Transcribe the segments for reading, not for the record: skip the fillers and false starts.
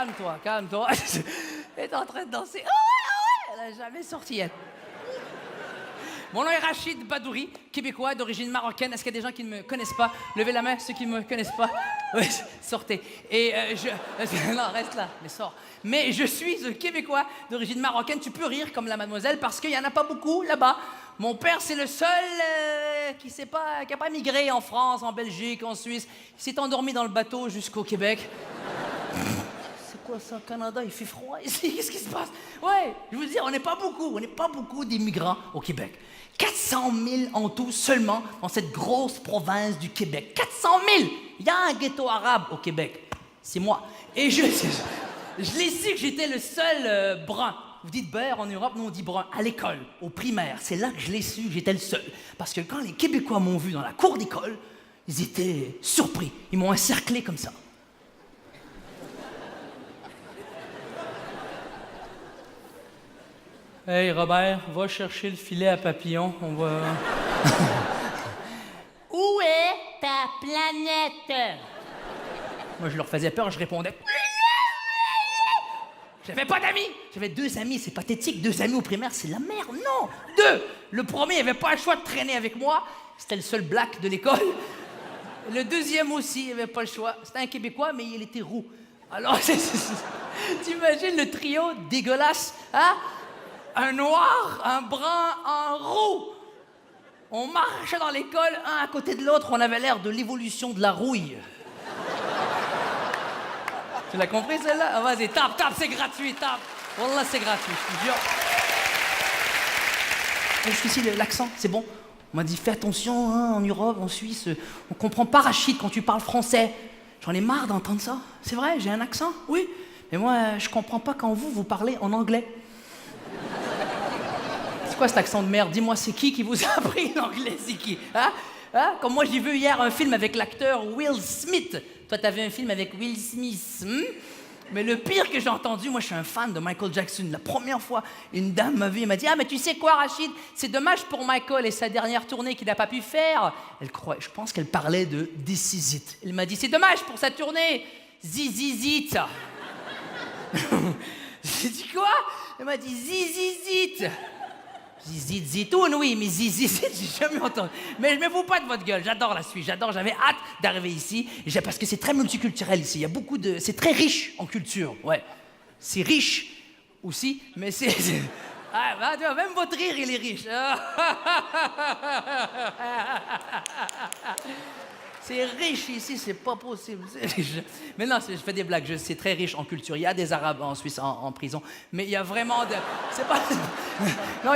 calme-toi, calme-toi. Elle est en train de danser. Ah ouais, elle n'a jamais sorti, elle. Mon nom est Rachid Badouri, québécois d'origine marocaine. Est-ce qu'il y a des gens qui ne me connaissent pas? Levez la main, ceux qui ne me connaissent pas. Oui, sortez. Et non, reste là, mais sors. Mais je suis un québécois d'origine marocaine. Tu peux rire comme la mademoiselle parce qu'il n'y en a pas beaucoup là-bas. Mon père, c'est le seul qui n'a pas migré en France, en Belgique, en Suisse. Il s'est endormi dans le bateau jusqu'au Québec. C'est quoi ça, Canada? Il fait froid ici, qu'est-ce qui se passe? Ouais, je vous dis, on n'est pas beaucoup d'immigrants au Québec. 400 000 en tout seulement dans cette grosse province du Québec. 400 000! Il y a un ghetto arabe au Québec. C'est moi. Et je l'ai su que j'étais le seul brun. Vous dites beurre en Europe, nous on dit brun. À l'école, au primaire, c'est là que je l'ai su que j'étais le seul. Parce que quand les Québécois m'ont vu dans la cour d'école, ils étaient surpris. Ils m'ont encerclé comme ça. Hey Robert, va chercher le filet à papillon, on va... Où est ta planète? Moi je leur faisais peur, je répondais... J'avais pas d'amis. J'avais 2 amis, c'est pathétique. 2 amis au primaire, c'est la merde. Non, 2. Le premier, il avait pas le choix de traîner avec moi. C'était le seul black de l'école. Le deuxième aussi, il avait pas le choix. C'était un Québécois, mais il était roux. Alors, t'imagines le trio dégueulasse, hein? Un noir, un brun, un roux. On marchait dans l'école, un à côté de l'autre. On avait l'air de l'évolution de la rouille. Tu l'as compris, celle-là? Ah, vas-y, tape, c'est gratuit, tape. Wallah, c'est gratuit, je te jure. Et je suis ici, l'accent, c'est bon. On m'a dit, fais attention, hein, en Europe, en Suisse, on comprend pas Rachid quand tu parles français. J'en ai marre d'entendre ça. C'est vrai, j'ai un accent, oui. Mais moi, je comprends pas quand vous parlez en anglais. C'est quoi cet accent de merde? Dis-moi, c'est qui vous a appris l'anglais? C'est qui? Hein? Comme moi, j'ai vu hier un film avec l'acteur Will Smith. Toi, t'as vu un film avec Will Smith. Mais le pire que j'ai entendu, moi, je suis un fan de Michael Jackson. La première fois, une dame m'a vu et m'a dit « Ah, mais tu sais quoi, Rachid? C'est dommage pour Michael et sa dernière tournée qu'il n'a pas pu faire. » Je pense qu'elle parlait de This Is It. Elle m'a dit « C'est dommage pour sa tournée. This Is It. » J'ai dit quoi? Elle m'a dit This Is It. Zitoun, oui, mais zizit, j'ai jamais entendu. Mais je me fous pas de votre gueule, j'adore la Suisse, j'avais hâte d'arriver ici, parce que c'est très multiculturel ici, il y a beaucoup de... C'est très riche en culture, ouais. C'est riche aussi, mais c'est... Ah, bah, tu vois, même votre rire, il est riche. C'est riche ici, c'est pas possible. Mais non, je fais des blagues, c'est très riche en culture. Il y a des Arabes en Suisse en prison, mais il y a vraiment de... C'est pas... Non,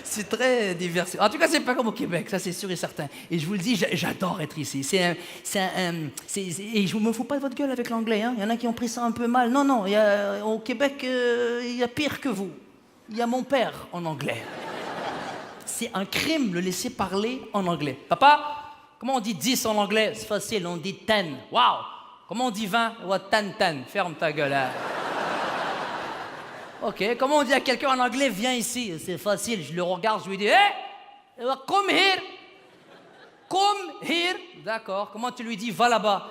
c'est très diversifié. En tout cas, c'est pas comme au Québec, ça c'est sûr et certain. Et je vous le dis, j'adore être ici. Et je me fous pas de votre gueule avec l'anglais, hein. Il y en a qui ont pris ça un peu mal. Non, au Québec, il y a pire que vous. Il y a mon père en anglais. C'est un crime de le laisser parler en anglais. Papa? Comment on dit 10 en anglais? C'est facile, on dit 10. Wow! Comment on dit 20? Ouais, 10. Ferme ta gueule, hein. OK. Comment on dit à quelqu'un en anglais, viens ici? C'est facile. Je le regarde, je lui dis, hey! Come here! Come here! D'accord. Comment tu lui dis, va là-bas?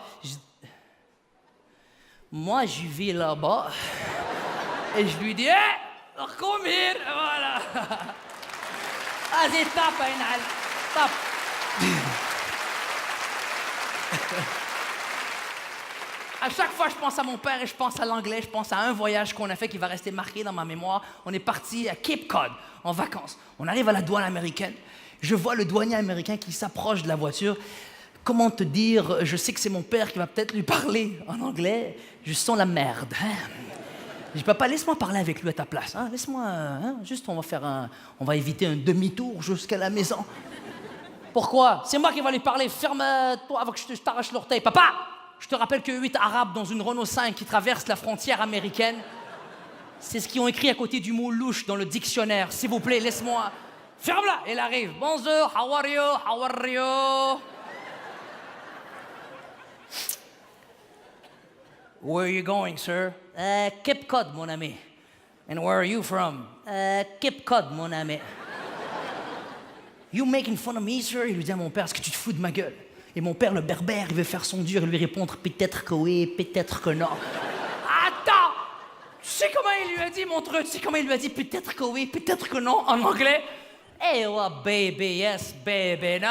Moi, je vais là-bas. Et je lui dis, hey! Come here! Voilà. Vas-y, tape, Ainal. Tape. À chaque fois, je pense à mon père et je pense à l'anglais. Je pense à un voyage qu'on a fait qui va rester marqué dans ma mémoire. On est parti à Cape Cod en vacances. On arrive à la douane américaine. Je vois le douanier américain qui s'approche de la voiture. Comment te dire? Je sais que c'est mon père qui va peut-être lui parler en anglais. Je sens la merde. Hein? Je dis, papa, laisse-moi parler avec lui à ta place. Hein? Laisse-moi, juste, on va éviter un demi-tour jusqu'à la maison. Pourquoi? C'est moi qui va lui parler. Ferme-toi avant que je t'arrache l'orteil. Papa, je te rappelle que 8 Arabes dans une Renault 5 qui traversent la frontière américaine, c'est ce qu'ils ont écrit à côté du mot louche dans le dictionnaire. S'il vous plaît, laisse-moi. Ferme-la. Elle arrive. Bonjour, how are you? Where are you going, sir? Cape Cod, mon ami. And where are you from? Cape Cod, mon ami. You making fun of me, sir? Il lui dit à mon père, est-ce que tu te fous de ma gueule? Et mon père, le berbère, il veut faire son dur et lui répondre, peut-être que oui, peut-être que non. il lui a dit, montre, tu sais comment il lui a dit, peut-être que oui, peut-être que non, en anglais? Hey, well, baby, yes, baby, no.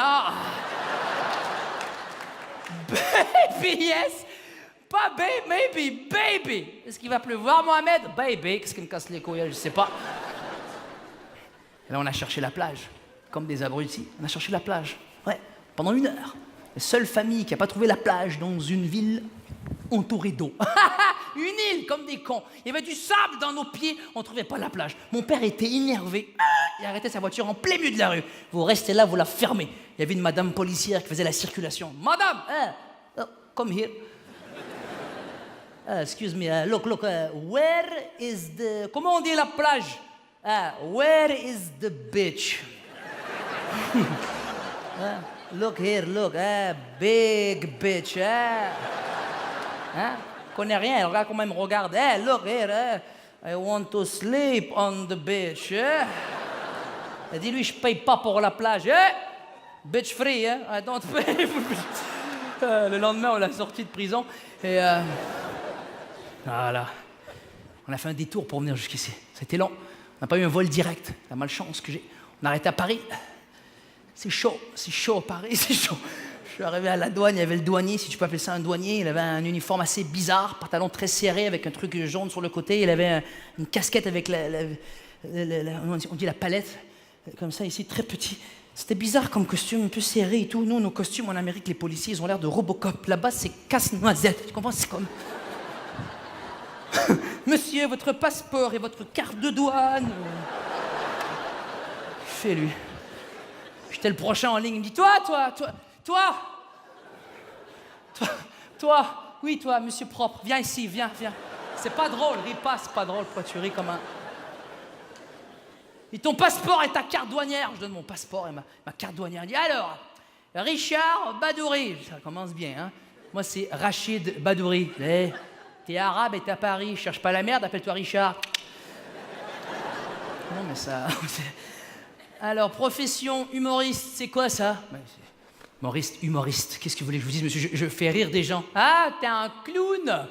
Baby, yes. Pas baby, maybe, baby. Est-ce qu'il va pleuvoir, Mohamed? Baby, qu'est-ce qui me casse les couilles? Je sais pas. Et là, on a cherché la plage. Comme des abrutis, on a cherché la plage. Ouais, pendant 1 heure. La seule famille qui n'a pas trouvé la plage dans une ville entourée d'eau. Une île, comme des cons. Il y avait du sable dans nos pieds, on ne trouvait pas la plage. Mon père était énervé. Il arrêtait sa voiture en plein milieu de la rue. Vous restez là, vous la fermez. Il y avait une madame policière qui faisait la circulation. Madame, come here. Excuse me, look, where is the... Comment on dit la plage? Where is the beach? Look here, look, big bitch. Connais rien, regarde comment elle me regarde. Look here, I want to sleep on the beach. Elle dit, lui, je paye pas pour la plage. Bitch free, I don't pay. Le lendemain, on l'a sorti de prison et voilà. On a fait un détour pour venir jusqu'ici. C'était long. On n'a pas eu un vol direct. La malchance que j'ai. On a arrêté à Paris. C'est chaud à Paris, c'est chaud. Je suis arrivé à la douane, il y avait le douanier, si tu peux appeler ça un douanier. Il avait un uniforme assez bizarre, pantalon très serré avec un truc jaune sur le côté. Il avait une casquette avec on dit la palette, comme ça ici, très petit. C'était bizarre comme costume, un peu serré et tout. Nous, nos costumes en Amérique, les policiers, ils ont l'air de Robocop. Là-bas, c'est casse-noisette. Tu comprends? C'est comme... Monsieur, votre passeport et votre carte de douane. Fais lui. J'étais le prochain en ligne. Il me dit, toi, oui, toi, monsieur propre, viens ici, viens. C'est pas drôle, ris pas, c'est pas drôle. Pourquoi tu ris comme un... Et ton passeport et ta carte douanière. Je donne mon passeport et ma carte douanière. Il dit, alors, Richard Badouri. Ça commence bien, hein. Moi, c'est Rachid Badouri. T'es arabe et t'es à Paris, cherche pas la merde, appelle-toi Richard. Non, mais ça... Alors, profession humoriste, c'est quoi ça? Humoriste. Qu'est-ce que vous voulez que je vous dise, monsieur? Je fais rire des gens. Ah, t'es un clown?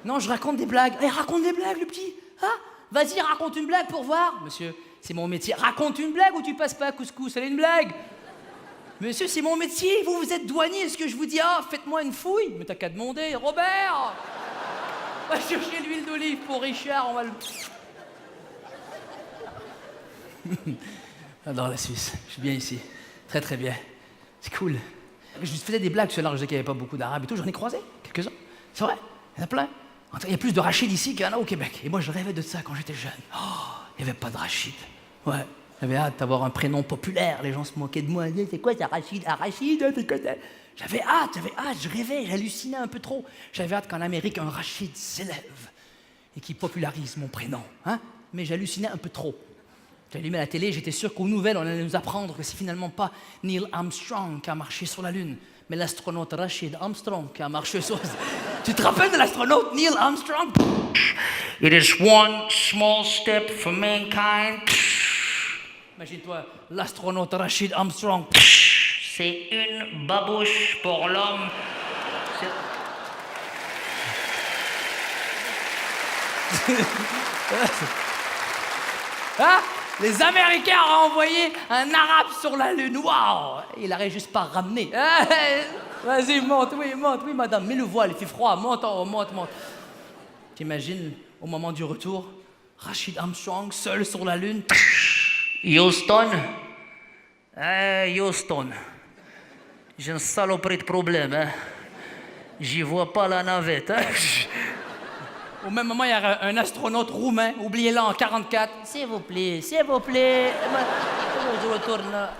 Non, je raconte des blagues. Raconte des blagues, le petit. Vas-y, raconte une blague pour voir. Monsieur, c'est mon métier. Raconte une blague ou tu passes pas à couscous? Elle est une blague. Monsieur, c'est mon métier. Vous êtes douanier. Est-ce que je vous dis, faites-moi une fouille? Mais t'as qu'à demander. Robert, va chercher l'huile d'olive pour Richard. On va le... J'adore la Suisse, je suis bien ici, très très bien, c'est cool. Je faisais des blagues, ceux-là, je disais qu'il n'y avait pas beaucoup d'arabes et tout, j'en ai croisé quelques-uns, c'est vrai, il y en a plein. Il y a plus de Rachid ici qu'il y en a au Québec, et moi je rêvais de ça quand j'étais jeune. Il n'y avait pas de Rachid, ouais, j'avais hâte d'avoir un prénom populaire, les gens se moquaient de moi, c'est quoi ça Rachid? Rachid, c'est quoi ça? J'avais hâte, je rêvais, j'hallucinais un peu trop. J'avais hâte qu'en Amérique un Rachid s'élève et qu'il popularise mon prénom, mais j'hallucinais un peu trop. J'ai allumé la télé, j'étais sûr qu'aux nouvelles, on allait nous apprendre que c'est finalement pas Neil Armstrong qui a marché sur la Lune, mais l'astronaute Rachid Armstrong qui a marché sur... Tu te rappelles de l'astronaute Neil Armstrong? It is one small step for mankind. Imagine-toi, l'astronaute Rachid Armstrong. C'est une babouche pour l'homme. Les Américains ont envoyé un Arabe sur la Lune. Waouh! Il n'aurait juste pas ramené. Vas-y, monte, oui, madame. Mets le voile, il fait froid. Monte en haut, monte. T'imagines, au moment du retour, Rachid Armstrong, seul sur la Lune. Houston? Houston. J'ai une saloperie de problème, J'y vois pas la navette, Au même moment, il y a un astronaute roumain, oubliez-le en 44. S'il vous plaît. Je retourne là.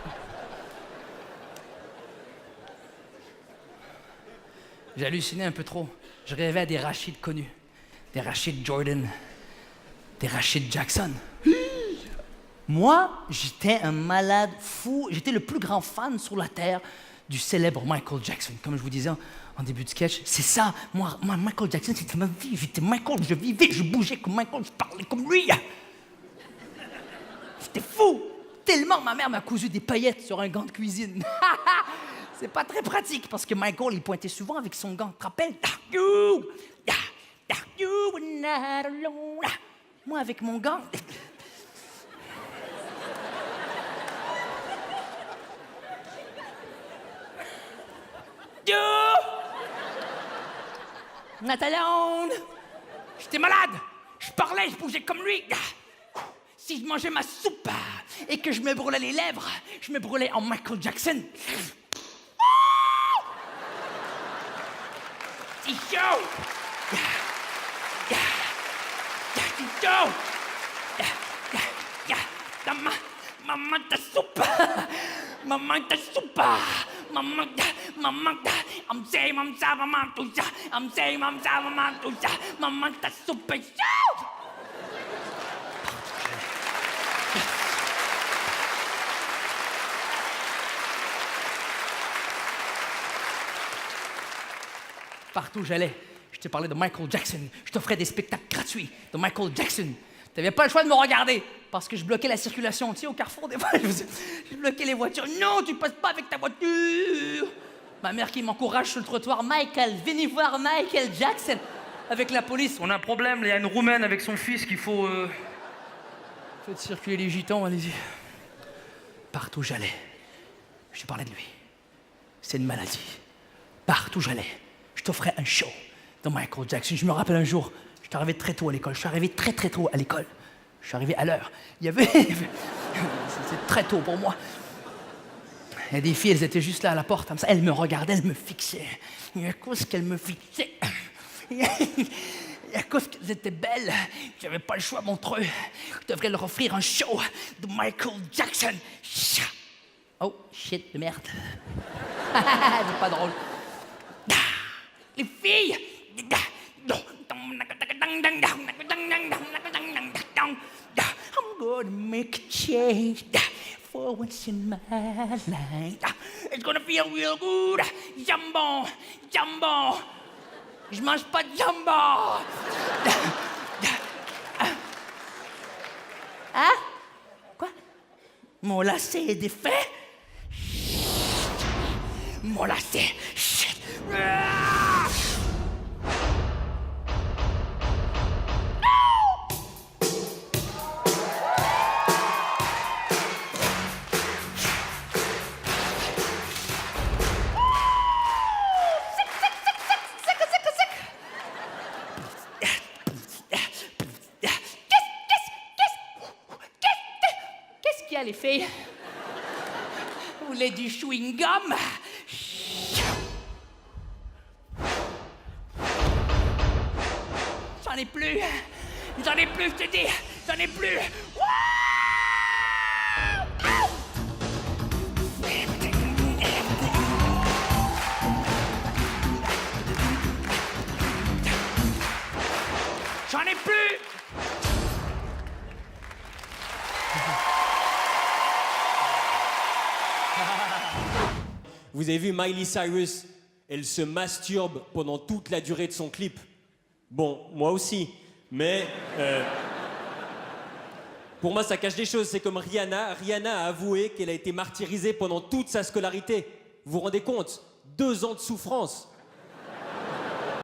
J'ai halluciné un peu trop. Je rêvais à des Rachid connus. Des Rachid Jordan. Des Rachid Jackson. Moi, j'étais un malade fou. J'étais le plus grand fan sur la Terre du célèbre Michael Jackson. Comme je vous disais en début de sketch, c'est ça. Moi, Michael Jackson, c'était ma vie. J'étais Michael, je vivais, je bougeais comme Michael, je parlais comme lui. C'était fou. Tellement ma mère m'a cousu des paillettes sur un gant de cuisine. C'est pas très pratique parce que Michael, il pointait souvent avec son gant. Tu te rappelles? You were not alone. Moi, avec mon gant... Natalone! J'étais malade! Je parlais, je bougeais comme lui! Si je mangeais ma soupe et que je me brûlais les lèvres, je me brûlais en Michael Jackson. C'est chaud! C'est chaud! Maman, ta soupe! Maman, ta soupe! Maman, I'm saying, maman, tout ça! I'm saying, maman, tout ça! Maman, ta soupe est chaude! Partout où j'allais, je te parlais de Michael Jackson. Je t'offrais des spectacles gratuits de Michael Jackson. Tu n'avais pas le choix de me regarder parce que je bloquais la circulation. Tu sais, au carrefour, des fois, je bloquais les voitures. Non, tu passes pas avec ta voiture. Ma mère qui m'encourage sur le trottoir. Michael, venez voir Michael Jackson. Avec la police. On a un problème, il y a une Roumaine avec son fils qu'il faut... Faites circuler les gitans, allez-y. Partout où j'allais, je te parlais de lui. C'est une maladie. Partout où j'allais, je t'offrais un show de Michael Jackson. Je me rappelle un jour, je suis arrivé très tôt à l'école. Je suis arrivé très tôt à l'école. Je suis arrivé à l'heure. Il y avait... C'était très tôt pour moi. Il y a des filles, elles étaient juste là à la porte, comme ça. Elles me regardaient, elles me fixaient. Et à cause qu'elles me fixaient... Et à cause qu'elles étaient belles, j'avais pas le choix, mon treu. Je devrais leur offrir un show de Michael Jackson. Oh, shit de merde. C'est pas drôle. Les filles! I'm gonna make a change for once in my life. It's gonna feel real good. Jambon, jambon. Je mange pas de jambon. Hein? Quoi? Mon lacet est défait? Mon lacet. Chut. Qu'est-ce qu'il y a, les filles? Vous voulez du chewing-gum? J'en ai plus, je te dis, j'en ai plus. J'en ai plus. Vous avez vu Miley Cyrus? Elle se masturbe pendant toute la durée de son clip. Bon, moi aussi, mais pour moi ça cache des choses. C'est comme Rihanna. Rihanna a avoué qu'elle a été martyrisée pendant toute sa scolarité. Vous vous rendez compte? 2 ans de souffrance.